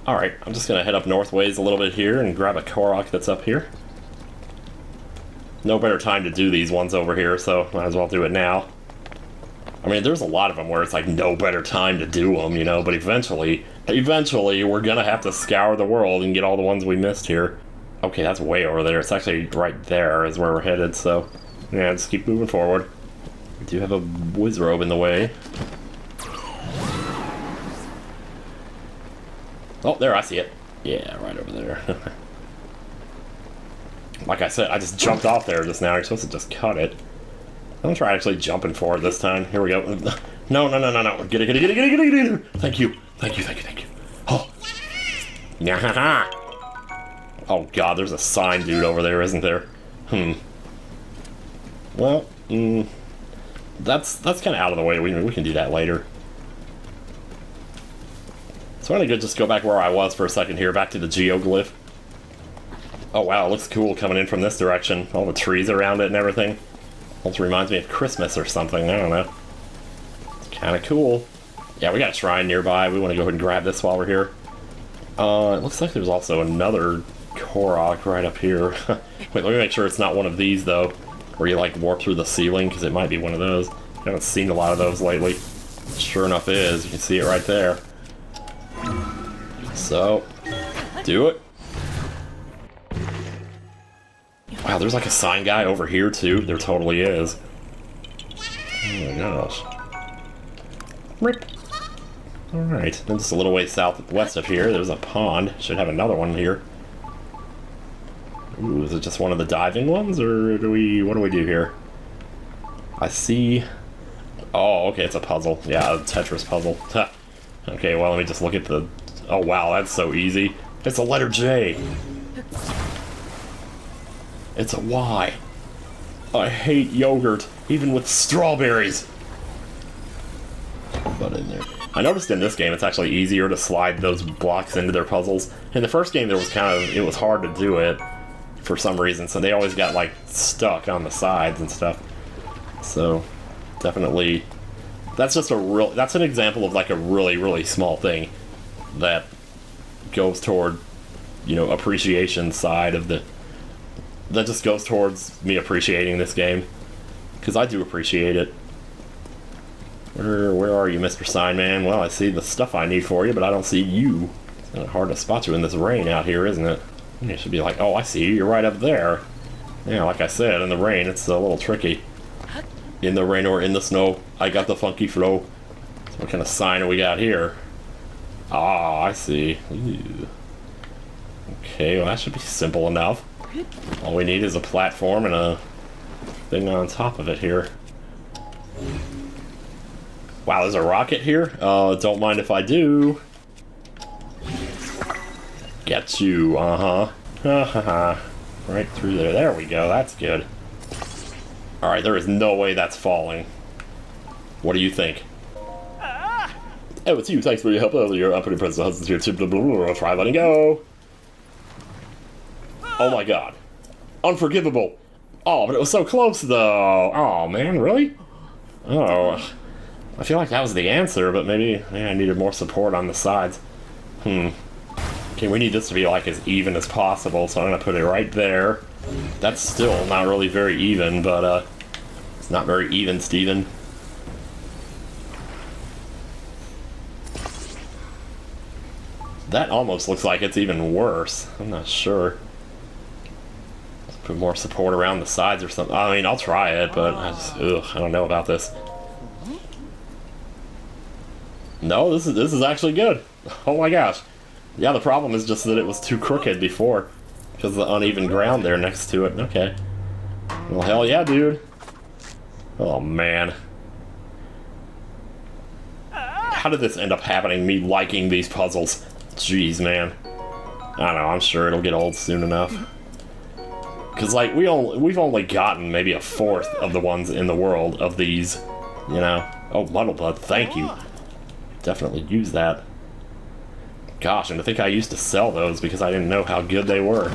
Alright, I'm just gonna head up northways a little bit here and grab a korok that's up here. No better time to do these ones over here, so might as well do it now. I mean, there's a lot of them where it's like no better time to do them, you know, but eventually we're gonna have to scour the world and get all the ones we missed here. Okay, that's way over there. It's actually right there is where we're headed, so yeah, just keep moving forward. We do have a Wizrobe in the way. Oh, there, I see it. Yeah, right over there. Like I said, I just jumped off there just now. You're supposed to just cut it. I'm gonna try actually jumping for it this time. Here we go. No. Get it. Thank you. Oh. Yeah. Oh god, there's a sign dude over there, isn't there? Well, that's kind of out of the way. We can do that later. So I'm gonna just go back where I was for a second here, back to the geoglyph. Oh wow, it looks cool coming in from this direction. All the trees around it and everything. Also reminds me of Christmas or something, I don't know. It's kind of cool. Yeah, we got a shrine nearby. We want to go ahead and grab this while we're here. It looks like there's also another korok right up here. Wait, let me make sure it's not one of these though, where you like warp through the ceiling, because it might be one of those. I haven't seen a lot of those lately. Sure enough is, you can see it right there. So, do it. Wow, there's like a sign guy over here too. There totally is. Oh my gosh. Rip. Alright, then just a little way southwest of here, there's a pond. Should have another one here. Ooh, is it just one of the diving ones, or what do we do here? I see... Oh, okay, it's a puzzle. Yeah, a Tetris puzzle. Okay, well, let me just look at the... Oh, wow, that's so easy. It's a letter J. It's a Y. I hate yogurt, even with strawberries. But in there. I noticed in this game it's actually easier to slide those blocks into their puzzles. In the first game there was it was hard to do it for some reason, so they always got like stuck on the sides and stuff. So definitely that's an example of like a really small thing that goes toward, you know, appreciation side of the that just goes towards me appreciating this game, because I do appreciate it. Where are you, Mr. Signman? Well, I see the stuff I need for you, but I don't see you. It's kind of hard to spot you in this rain out here, isn't it? You should be like, oh, I see you. You're right up there. Yeah, like I said, in the rain, it's a little tricky. In the rain or in the snow, I got the funky flow. So what kind of sign do we got here? Ah, I see. Ooh. Okay, well, that should be simple enough. All we need is a platform and a thing on top of it here. Wow, there's a rocket here? Don't mind if I do. Get you, right through there. There we go, that's good. Alright, there is no way that's falling. What do you think? Oh, it's you. Thanks for your help earlier. I'm pretty impressed. Husband's here too. Blah, blah, blah. Try letting go. Oh my god. Unforgivable. Oh, but it was so close though. Oh man, really? Oh. I feel like that was the answer, but maybe I needed more support on the sides. Okay, we need this to be like as even as possible, so I'm gonna put it right there. That's still not really very even, but it's not very even, Steven. That almost looks like it's even worse. I'm not sure. Let's put more support around the sides or something. I mean, I'll try it, but I don't know about this. No, this is actually good. Oh my gosh. Yeah, the problem is just that it was too crooked before, because of the uneven ground there next to it. Okay. Well, hell yeah, dude. Oh man. How did this end up happening, me liking these puzzles? Jeez, man. I don't know, I'm sure it'll get old soon enough. Because, like, we've only gotten maybe a fourth of the ones in the world of these, you know. Oh, Muddle Blood, thank you. Definitely use that. Gosh, and I think I used to sell those because I didn't know how good they were.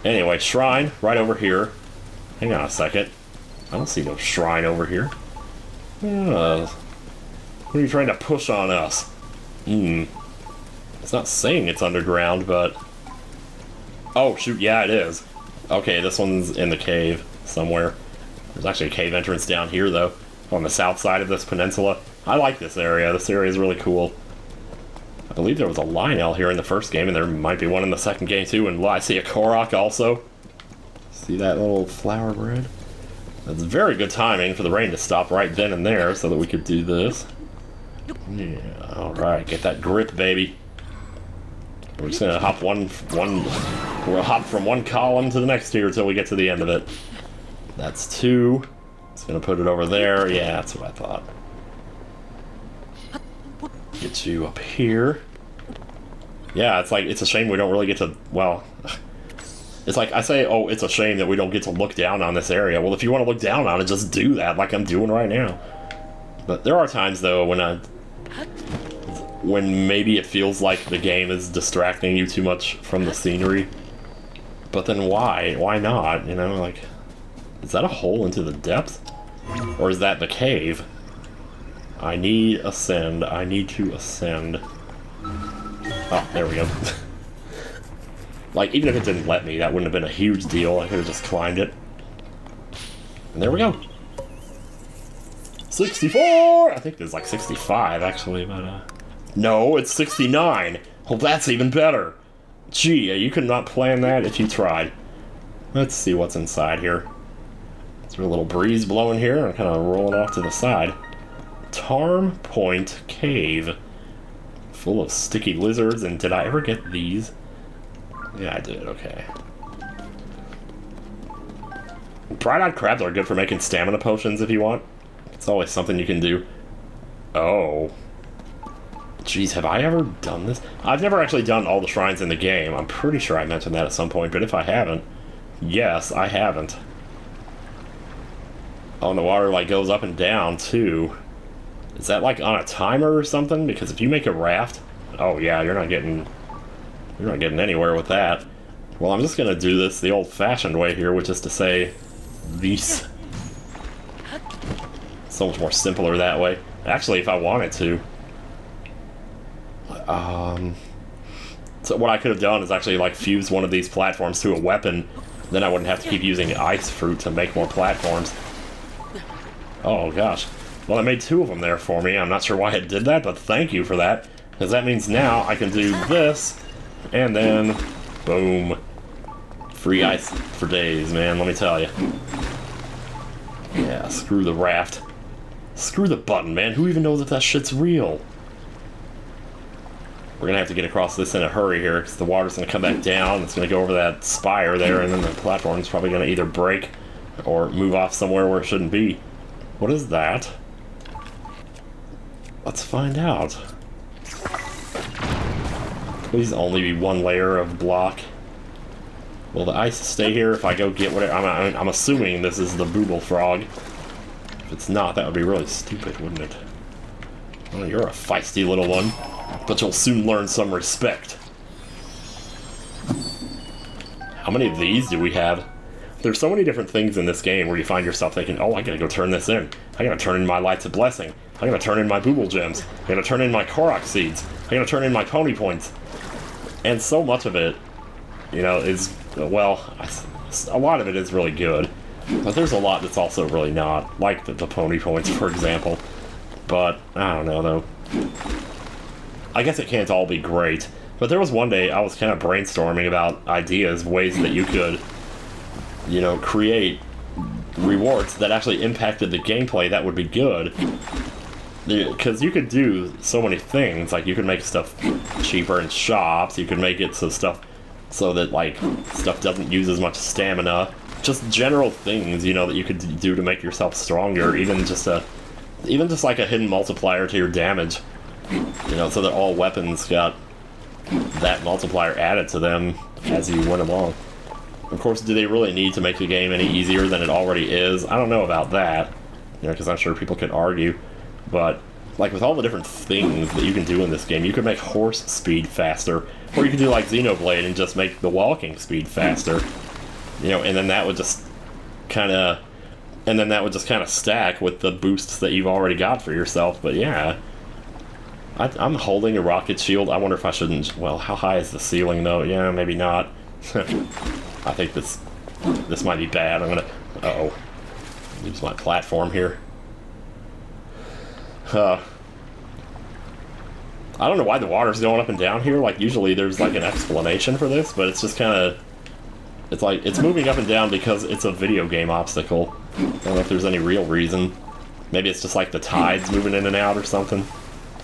Anyway, shrine, right over here. Hang on a second. I don't see no shrine over here. What are you trying to push on us? It's not saying it's underground, but... Oh, shoot, yeah, it is. Okay, this one's in the cave somewhere. There's actually a cave entrance down here, though, on the south side of this peninsula. I like this area. This area is really cool. I believe there was a Lionel here in the first game, and there might be one in the second game, too. And I see a Korok also. See that little flower bread? That's very good timing for the rain to stop right then and there so that we could do this. Yeah, alright, get that grip, baby. We're just gonna hop we'll hop from one column to the next here until we get to the end of it. That's 2. It's gonna put it over there. Yeah, that's what I thought. Get you up here. Yeah, it's like, it's a shame we don't really get to, well, it's like, I say, oh, it's a shame that we don't get to look down on this area. Well, if you want to look down on it, just do that, like I'm doing right now. But there are times, though, when maybe it feels like the game is distracting you too much from the scenery. But then why? Why not? You know, like, is that a hole into the depth? Or is that the cave? I need ascend. I need to ascend. Oh, there we go. Like, even if it didn't let me, that wouldn't have been a huge deal. I could have just climbed it. And there we go. 64! I think there's like 65, actually, but, no, it's 69! Well, that's even better! Gee, you could not plan that if you tried. Let's see what's inside here. Is there a little breeze blowing here? I'm kind of rolling off to the side. Tarm Point Cave. Full of sticky lizards, and did I ever get these? Yeah, I did, okay. Bright-eyed crabs are good for making stamina potions if you want. It's always something you can do. Oh. Jeez, have I ever done this? I've never actually done all the shrines in the game. I'm pretty sure I mentioned that at some point, but if I haven't, yes, I haven't. Oh, and the water, like, goes up and down, too. Is that, like, on a timer or something? Because if you make a raft... Oh, yeah, you're not getting anywhere with that. Well, I'm just gonna do this the old-fashioned way here, which is to say... these. So much more simpler that way. Actually, if I wanted to. So what I could have done is actually, like, fuse one of these platforms to a weapon. Then I wouldn't have to keep using ice fruit to make more platforms. Oh, gosh. Well, I made 2 of them there for me. I'm not sure why it did that, but thank you for that. Because that means now I can do this, and then, boom. Free ice for days, man, let me tell you. Yeah, screw the raft. Screw the button, man. Who even knows if that shit's real? We're gonna have to get across this in a hurry here, because the water's gonna come back down, it's gonna go over that spire there, and then the platform's probably gonna either break or move off somewhere where it shouldn't be. What is that? Let's find out. Please only be 1 layer of block. Will the ice stay here if I go get whatever? I'm assuming this is the booble frog. If it's not, that would be really stupid, wouldn't it? Well, you're a feisty little one, but you'll soon learn some respect. How many of these do we have? There's so many different things in this game where you find yourself thinking, oh, I gotta go turn this in. I gotta turn in my lights of blessing. I gotta turn in my booble gems. I gotta turn in my korok seeds. I gotta turn in my pony points. And so much of it, you know, is, well, a lot of it is really good. But there's a lot that's also really not, like the pony points, for example. But, I don't know, though. I guess it can't all be great. But there was one day I was kind of brainstorming about ideas, ways that you could, you know, create rewards that actually impacted the gameplay that would be good. Because you could do so many things, like you could make stuff cheaper in shops, you could make it so that, like, stuff doesn't use as much stamina. Just general things, you know, that you could do to make yourself stronger, even just like a hidden multiplier to your damage. You know, so that all weapons got that multiplier added to them as you went along. Of course, do they really need to make the game any easier than it already is? I don't know about that, you know, because I'm sure people could argue. But, like, with all the different things that you can do in this game, you could make horse speed faster, or you could do like Xenoblade and just make the walking speed faster. You know, and then that would just kind of stack with the boosts that you've already got for yourself. But yeah, I'm holding a rocket shield. I wonder if I shouldn't... Well, how high is the ceiling, though? Yeah, maybe not. I think this might be bad. I'm gonna... Uh-oh. Use my platform here. I don't know why the water's going up and down here. Like, usually there's, like, an explanation for this, but it's just kind of... It's like, it's moving up and down because it's a video game obstacle. I don't know if there's any real reason. Maybe it's just, like, the tides moving in and out or something.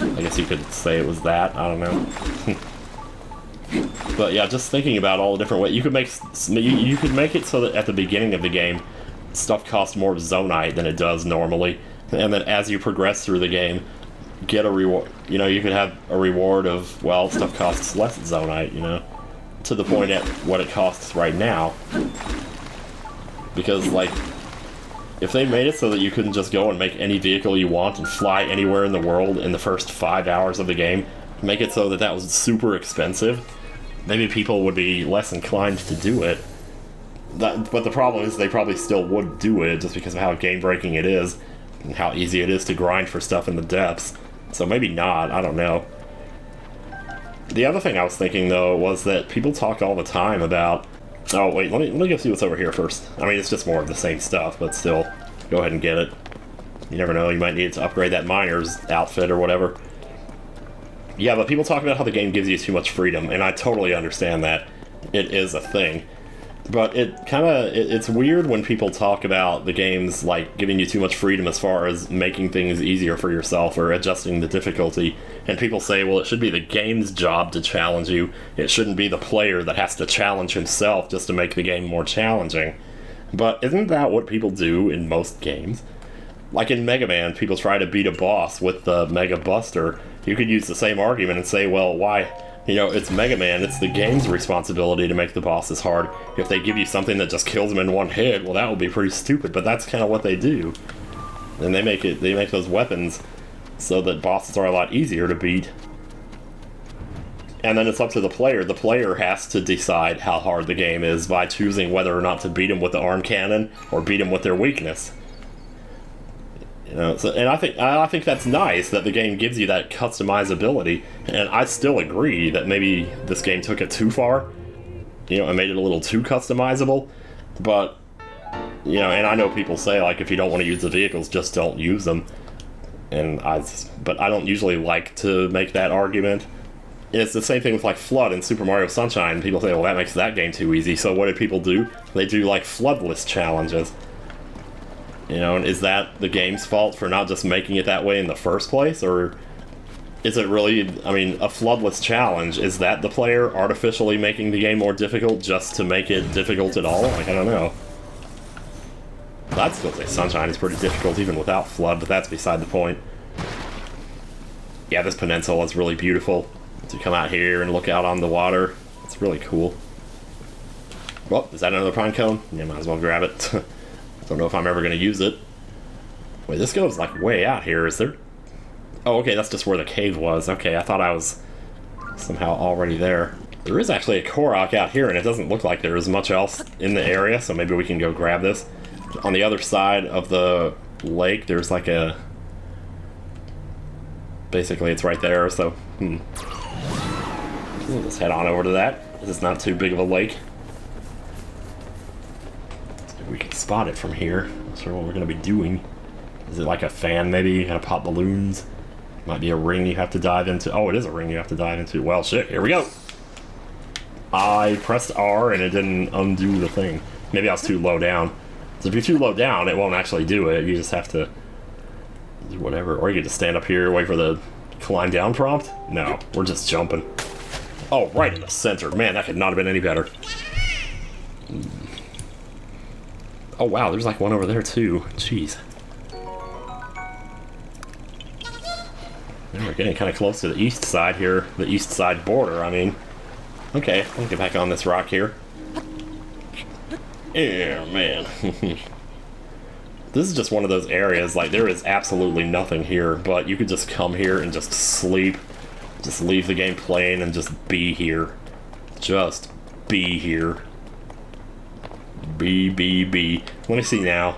I guess you could say it was that. I don't know. But yeah, just thinking about all the different ways you could make it so that at the beginning of the game, stuff costs more zonite than it does normally, and then as you progress through the game, get a reward. You know, you could have a reward of, well, stuff costs less zonite. You know, to the point at what it costs right now. Because like, if they made it so that you couldn't just go and make any vehicle you want and fly anywhere in the world in the first 5 hours of the game, make it so that that was super expensive, maybe people would be less inclined to do it. But the problem is they probably still would do it just because of how game-breaking it is and how easy it is to grind for stuff in the depths. So maybe not, I don't know. The other thing I was thinking, though, was that people talk all the time about... Oh, wait, let me go see what's over here first. I mean, it's just more of the same stuff, but still, go ahead and get it. You never know, you might need it to upgrade that miner's outfit or whatever. Yeah, but people talk about how the game gives you too much freedom, and I totally understand that. It is a thing. But it's weird when people talk about the games, like, giving you too much freedom as far as making things easier for yourself or adjusting the difficulty. And people say, well, it should be the game's job to challenge you. It shouldn't be the player that has to challenge himself just to make the game more challenging. But isn't that what people do in most games? Like in Mega Man, people try to beat a boss with the Mega Buster. You could use the same argument and say, well, why... You know, it's Mega Man, it's the game's responsibility to make the bosses hard. If they give you something that just kills them in one hit, well, that would be pretty stupid, but that's kind of what they do. And they make those weapons so that bosses are a lot easier to beat. And then it's up to the player. The player has to decide how hard the game is by choosing whether or not to beat them with the arm cannon or beat them with their weakness. You know, so, and I think that's nice that the game gives you that customizability, and I still agree that maybe this game took it too far, you know, and made it a little too customizable. But you know, and I know people say like if you don't want to use the vehicles, just don't use them. But I don't usually like to make that argument. And it's the same thing with like Flood in Super Mario Sunshine. People say, well, that makes that game too easy. So what do people do? They do like floodless challenges. You know, and is that the game's fault for not just making it that way in the first place? Or is it really, I mean, a floodless challenge, is that the player artificially making the game more difficult just to make it difficult at all? Like, I don't know. I'd still say Sunshine is pretty difficult even without Flood, but that's beside the point. Yeah, this peninsula is really beautiful. To come out here and look out on the water, it's really cool. Well, is that another pine cone? Yeah, might as well grab it. Don't know if I'm ever going to use it. Wait, this goes like way out here, is there? Oh, okay, that's just where the cave was. Okay, I thought I was somehow already there. There is actually a korok out here, and it doesn't look like there is much else in the area, so maybe we can go grab this. On the other side of the lake, there's like a... Basically, it's right there, so... Let's head on over to that. This is not too big of a lake. We can spot it from here. Not sure what we're going to be doing. Is it like a fan, maybe? You gotta pop balloons. Might be a ring you have to dive into. Oh, it is a ring you have to dive into. Well, shit, here we go. I pressed R and it didn't undo the thing. Maybe I was too low down. So if you're too low down, it won't actually do it. You just have to do whatever. Or you can just stand up here, wait for the climb down prompt. No, we're just jumping. Oh, right in the center. Man, that could not have been any better. Oh wow, there's like one over there too. Jeez. And we're getting kind of close to the east side here. The east side border, I mean. Okay, let me get back on this rock here. Yeah, man. This is just one of those areas, like there is absolutely nothing here, but you could just come here and just sleep. Just leave the game playing and just be here. Just be here. Be. Let me see now.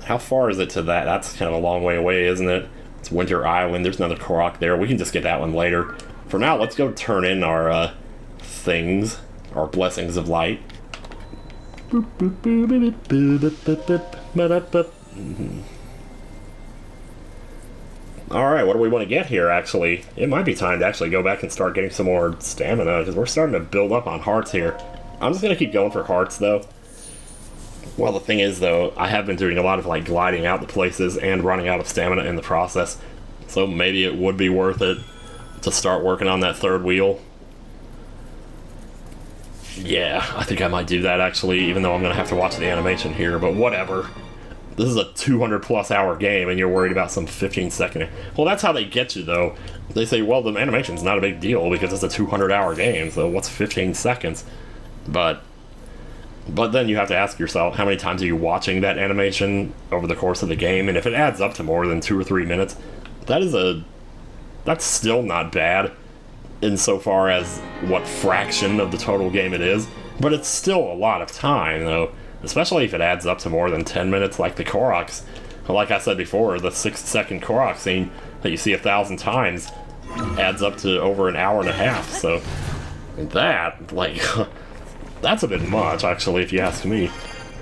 How far is it to that? That's kind of a long way away, isn't it? It's Winter Island. There's another Korok there. We can just get that one later. For now, let's go turn in our things, our blessings of light. Alright, what do we want to get here, actually? It might be time to actually go back and start getting some more stamina, because we're starting to build up on hearts here. I'm just going to keep going for hearts, though. Well, the thing is, though, I have been doing a lot of, like, gliding out the places and running out of stamina in the process. So maybe it would be worth it to start working on that third wheel. Yeah, I think I might do that, actually, even though I'm going to have to watch the animation here, but whatever. This is a 200-plus hour game, and you're worried about some 15-second... Well, that's how they get you, though. They say, well, the animation's not a big deal, because it's a 200-hour game, so what's 15 seconds? But then you have to ask yourself, how many times are you watching that animation over the course of the game? And if it adds up to more than 2 or 3 minutes, that's still not bad insofar as what fraction of the total game it is. But it's still a lot of time, though. Especially if it adds up to more than 10 minutes like the Koroks. Like I said before, the 6-second Korok scene that you see 1,000 times adds up to over an hour and a half. So that, like, that's a bit much, actually, if you ask me.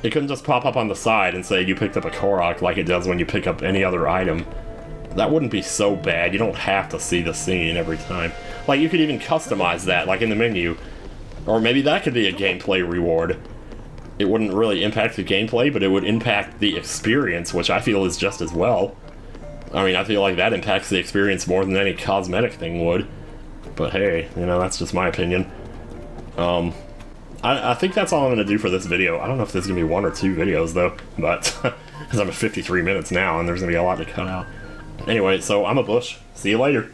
It couldn't just pop up on the side and say you picked up a Korok like it does when you pick up any other item. That wouldn't be so bad. You don't have to see the scene every time. Like, you could even customize that, like in the menu. Or maybe that could be a gameplay reward. It wouldn't really impact the gameplay, but it would impact the experience, which I feel is just as well. I mean, I feel like that impacts the experience more than any cosmetic thing would. But hey, you know, that's just my opinion. I think that's all I'm going to do for this video. I don't know if there's going to be 1 or 2 videos, though, but because I'm at 53 minutes now, and there's going to be a lot to cut out. Anyway, so I'm a Bush. See you later.